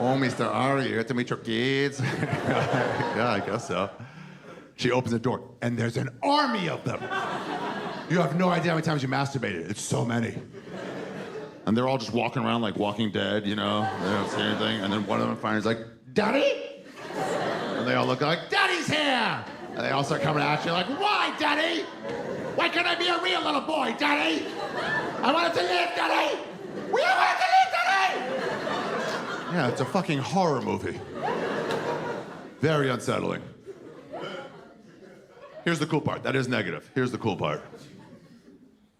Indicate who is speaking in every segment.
Speaker 1: Oh, Mr. Ari, you have to meet your kids? Yeah, I guess so. She opens the door, and there's an army of them. You have no idea how many times you masturbated. It's so many. And they're all just walking around like Walking Dead, you know? They don't say anything. And then one of them finally is like, Daddy? And they all look like, Daddy's here! And they all start coming at you like, why, Daddy? Why can't I be a real little boy, Daddy? I wanted to live, Daddy! We all wanted to live, Daddy! Yeah, it's a fucking horror movie. Very unsettling. Here's the cool part. That is negative. Here's the cool part.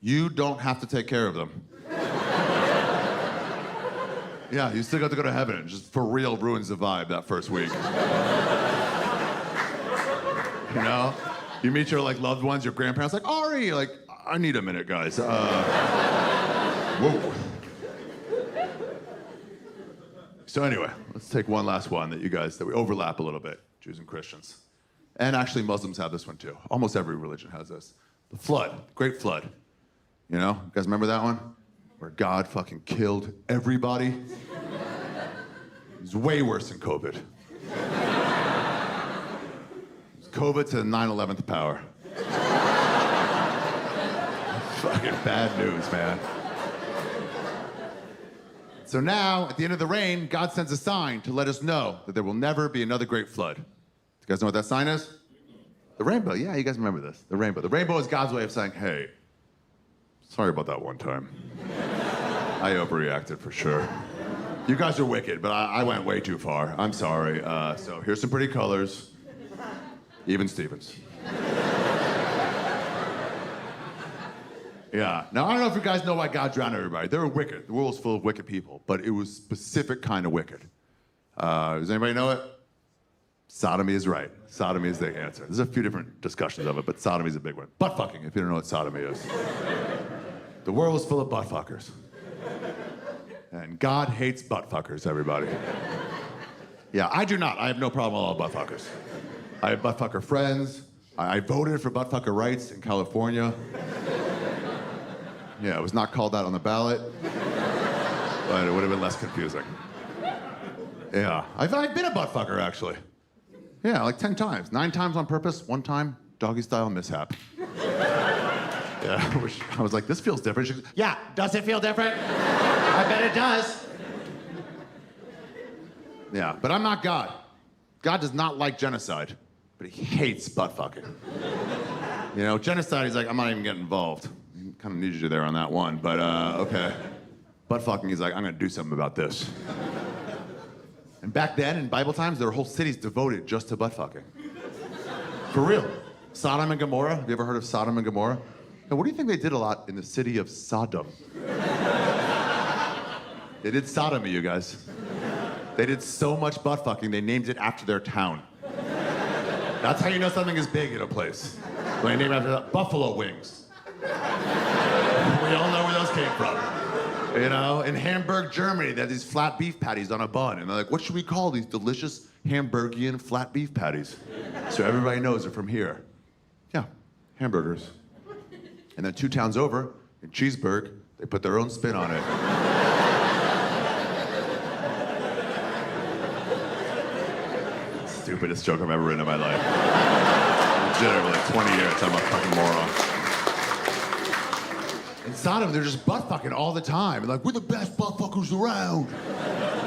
Speaker 1: You don't have to take care of them. Yeah, you still got to go to heaven. It just for real ruins the vibe that first week. You know? You meet your like loved ones, your grandparents, like, Ari, like, I need a minute, guys. Whoa. So anyway, let's take one last one that we overlap a little bit, Jews and Christians. And actually Muslims have this one too. Almost every religion has this. The flood, Great Flood. You know, you guys remember that one? Where God fucking killed everybody. It was way worse than COVID. COVID to the 9/11th power. Fucking bad news, man. So now, at the end of the rain, God sends a sign to let us know that there will never be another great flood. Do you guys know what that sign is? The rainbow. Yeah, you guys remember this. The rainbow. The rainbow is God's way of saying, hey, sorry about that one time. I overreacted for sure. You guys are wicked, but I went way too far. I'm sorry. So here's some pretty colors. Even Stevens. Yeah. Now, I don't know if you guys know why God drowned everybody. They were wicked. The world was full of wicked people, but it was specific kind of wicked. Does anybody know it? Sodomy is right. Sodomy is the answer. There's a few different discussions of it, but sodomy is a big one. Butt fucking, if you don't know what sodomy is. The world is full of butt fuckers. And God hates butt fuckers, everybody. Yeah, I do not. I have no problem with all butt fuckers. I have butt fucker friends. I voted for butt fucker rights in California. Yeah, it was not called out on the ballot, but it would have been less confusing. Yeah, I've been a butt fucker, actually. Yeah, like 10 times. 9 times on purpose, 1 time, doggy style mishap. Yeah, I was like, this feels different. She goes, yeah, does it feel different? I bet it does. Yeah, but I'm not God. God does not like genocide, but he hates butt fucking. You know, genocide, he's like, I'm not even getting involved. He kind of needs you there on that one, but okay. Butt fucking, he's like, I'm gonna do something about this. And back then, in Bible times, there were whole cities devoted just to butt fucking. For real. Sodom and Gomorrah. Have you ever heard of Sodom and Gomorrah? Now, what do you think they did a lot in the city of Sodom? They did sodomy, you guys. They did so much butt fucking, they named it after their town. That's how you know something is big in a place. When they name it after Buffalo Wings. We all know where those came from. You know, in Hamburg, Germany, they have these flat beef patties on a bun. And they're like, what should we call these delicious Hamburgian flat beef patties? So everybody knows they're from here. Yeah, hamburgers. And then 2 towns over, in Cheeseburg, they put their own spin on it. Stupidest joke I've ever written in my life. Legitimately, 20 years, I'm a fucking moron. In Sodom, they're just butt fucking all the time. Like, we're the best butt fuckers around.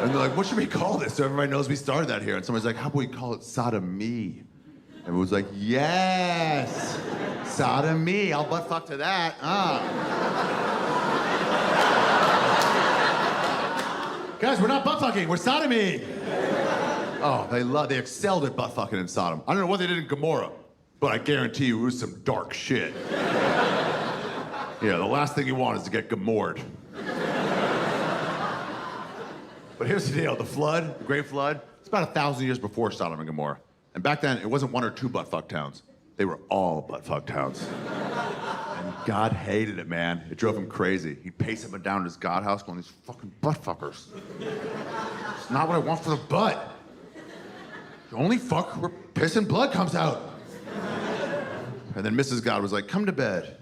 Speaker 1: And they're like, what should we call this? So everybody knows we started that here. And somebody's like, how about we call it sodomy? Everyone's like, yes, sodomy. I'll butt fuck to that. Guys, we're not butt fucking, we're sodomy. Oh, they excelled at butt fucking in Sodom. I don't know what they did in Gomorrah, but I guarantee you it was some dark shit. Yeah, the last thing you want is to get Gomored. But here's the deal, the flood, the Great Flood, it's about 1,000 years before Sodom and Gomorrah. And back then, it wasn't 1 or 2 butt-fuck towns. They were all butt-fuck towns. And God hated it, man. It drove him crazy. He'd pace up and down to his God house going, these fucking butt-fuckers. It's not what I want for the butt. You only fuck where piss and blood comes out. And then Mrs. God was like, come to bed.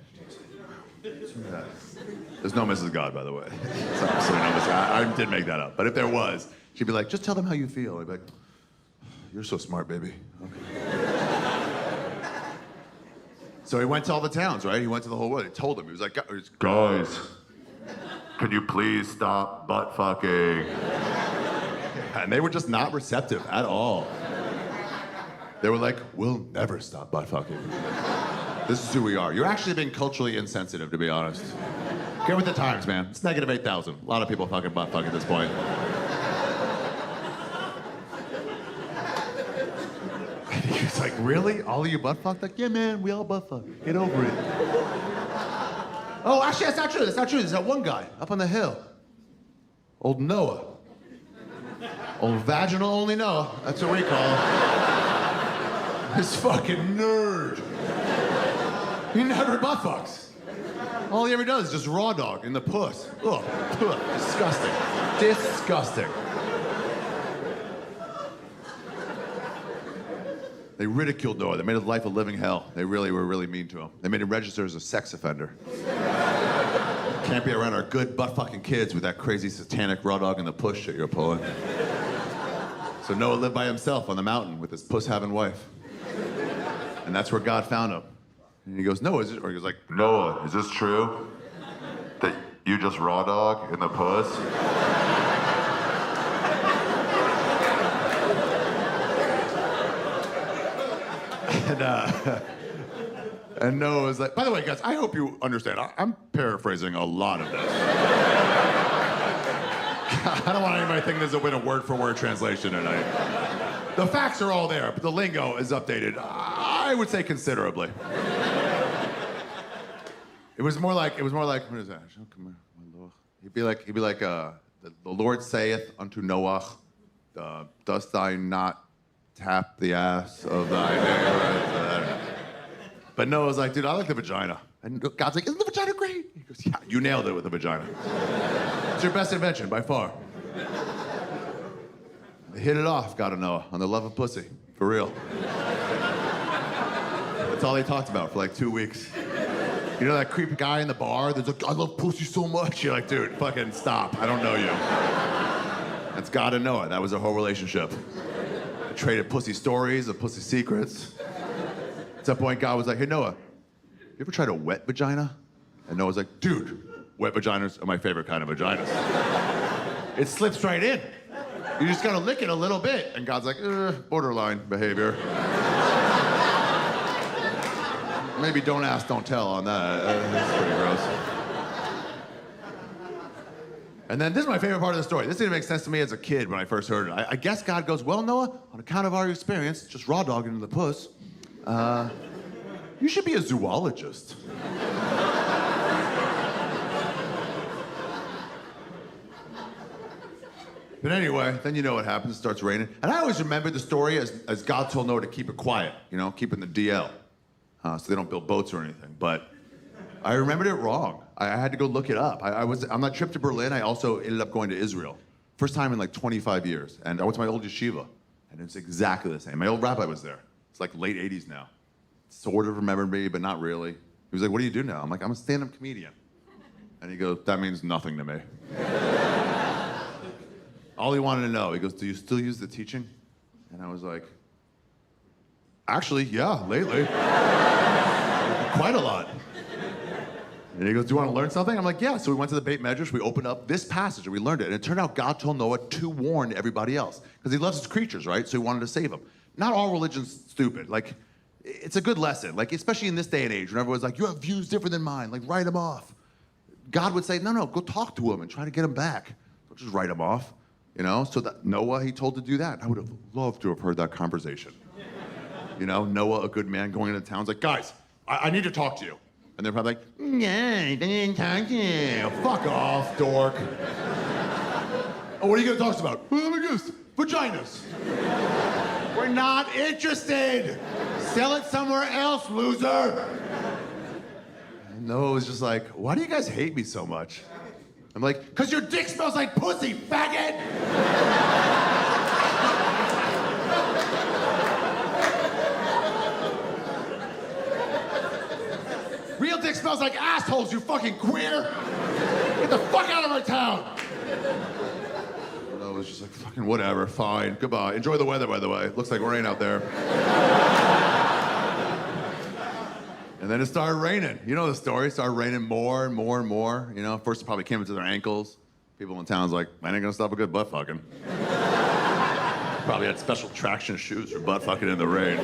Speaker 1: There's no Mrs. God, by the way. It's absolutely no Mrs. God. I did make that up. But if there was, she'd be like, just tell them how you feel. I'd be like, you're so smart, baby. Okay. So he went to all the towns, right? He went to the whole world. He told them, he was like, guys, can you please stop butt fucking? And they were just not receptive at all. They were like, we'll never stop butt fucking. This is who we are. You're actually being culturally insensitive, to be honest. Get with the times, man. It's negative 8,000. A lot of people fucking butt fuck at this point. He's like, really? All of you butt fucked? Like, yeah, man, we all butt fuck. Get over it. Oh, actually, that's not true. That's not true. There's that one guy up on the hill. Old Noah. Old vaginal only Noah. That's what we call him. This fucking nerd. He never butt fucks. All he ever does is just raw dog in the puss. Ugh, disgusting. Disgusting. They ridiculed Noah. They made his life a living hell. They really were really mean to him. They made him register as a sex offender. Can't be around our good butt fucking kids with that crazy satanic raw dog in the puss shit you're pulling. So Noah lived by himself on the mountain with his puss-having wife. And that's where God found him. And he goes, Noah, or he goes like, Noah, is this true? That you just raw dog in the puss? And Noah was like, by the way, guys, I hope you understand. I'm paraphrasing a lot of this. I don't want anybody thinking this has been a word-for-word translation tonight. The facts are all there, but the lingo is updated, I would say considerably. It was more like, what is that? He'd be like, the Lord saith unto Noah, dost thou not tap the ass of thy neighbor? But Noah's like, dude, I like the vagina. And God's like, isn't the vagina great? He goes, yeah, you nailed it with the vagina. It's your best invention, by far. They hit it off, God and Noah, on the love of pussy, for real. That's all they talked about for like 2 weeks. You know that creepy guy in the bar that's like, I love pussy so much? You're like, dude, fucking stop, I don't know you. That's God and Noah, that was their whole relationship. They traded pussy stories of pussy secrets. At some point, God was like, hey, Noah, you ever tried a wet vagina? And Noah's like, dude, wet vaginas are my favorite kind of vaginas. It slips right in. You just gotta lick it a little bit. And God's like, borderline behavior. Maybe don't ask, don't tell on that. That's pretty gross. And then this is my favorite part of the story. This didn't make sense to me as a kid when I first heard it. I guess God goes, well, Noah, on account of our experience, just raw dogging into the puss, you should be a zoologist. But anyway, then you know what happens. It starts raining. And I always remember the story as God told Noah to keep it quiet, you know, keep it in the DL, so they don't build boats or anything. But I remembered it wrong. I had to go look it up. On that trip to Berlin, I also ended up going to Israel. First time in like 25 years. And I went to my old yeshiva, and it's exactly the same. My old rabbi was there. It's like late 80s now. Sort of remembered me, but not really. He was like, what do you do now? I'm like, I'm a stand-up comedian. And he goes, that means nothing to me. All he wanted to know, he goes, do you still use the teaching? And I was like, actually, yeah, lately. Quite a lot. And he goes, do you want to learn something? I'm like, yeah. So we went to the Beit Medrash, we opened up this passage, and we learned it. And it turned out God told Noah to warn everybody else. Because he loves his creatures, right? So he wanted to save them. Not all religion's stupid. Like, it's a good lesson. Like, especially in this day and age, when everyone's like, you have views different than mine. Like, write them off. God would say, no, go talk to him and try to get him back. Don't just write him off. You know, so that Noah, he told to do that. I would have loved to have heard that conversation. You know, Noah, a good man, going into town's like, guys, I need to talk to you. And they're probably like, yeah, I didn't talk to you. Fuck off, dork. Oh, what are you gonna talk about? Oh my goodness, vaginas. We're not interested. Sell it somewhere else, loser. And Noah was just like, why do you guys hate me so much? I'm like, because your dick smells like pussy, faggot! Real dick smells like assholes, you fucking queer! the fuck out of our town! And I was just like, fucking whatever, fine, goodbye. Enjoy the weather, by the way. Looks like rain out there. And then it started raining. You know the story. It started raining more and more and more. You know, first it probably came into their ankles. People in town's like, man, ain't gonna stop a good butt fucking. Probably had special traction shoes for butt fucking in the rain.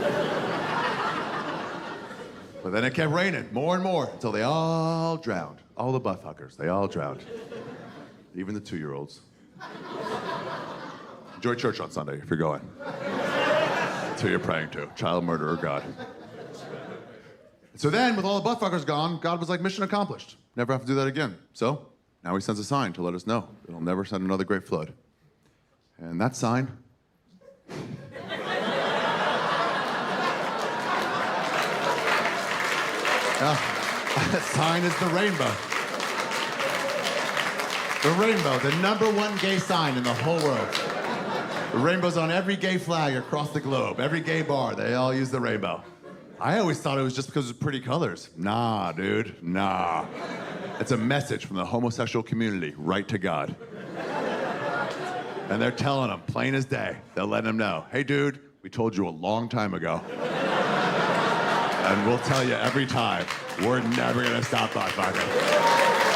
Speaker 1: But then it kept raining more and more until they all drowned. All the butt fuckers, they all drowned. Even the 2-year-olds. Enjoy church on Sunday if you're going. That's who you're praying to, child murderer God. So then, with all the butt fuckers gone, God was like, mission accomplished. Never have to do that again. So now he sends a sign to let us know that he'll never send another great flood. And that sign... that sign is the rainbow. The rainbow, the #1 gay sign in the whole world. The rainbow's on every gay flag across the globe. Every gay bar, they all use the rainbow. I always thought it was just because it was pretty colors. Nah, dude, nah. It's a message from the homosexual community right to God. And they're telling him, plain as day, they're letting him know, hey, dude, we told you a long time ago. And we'll tell you every time, we're never gonna stop butt fucking.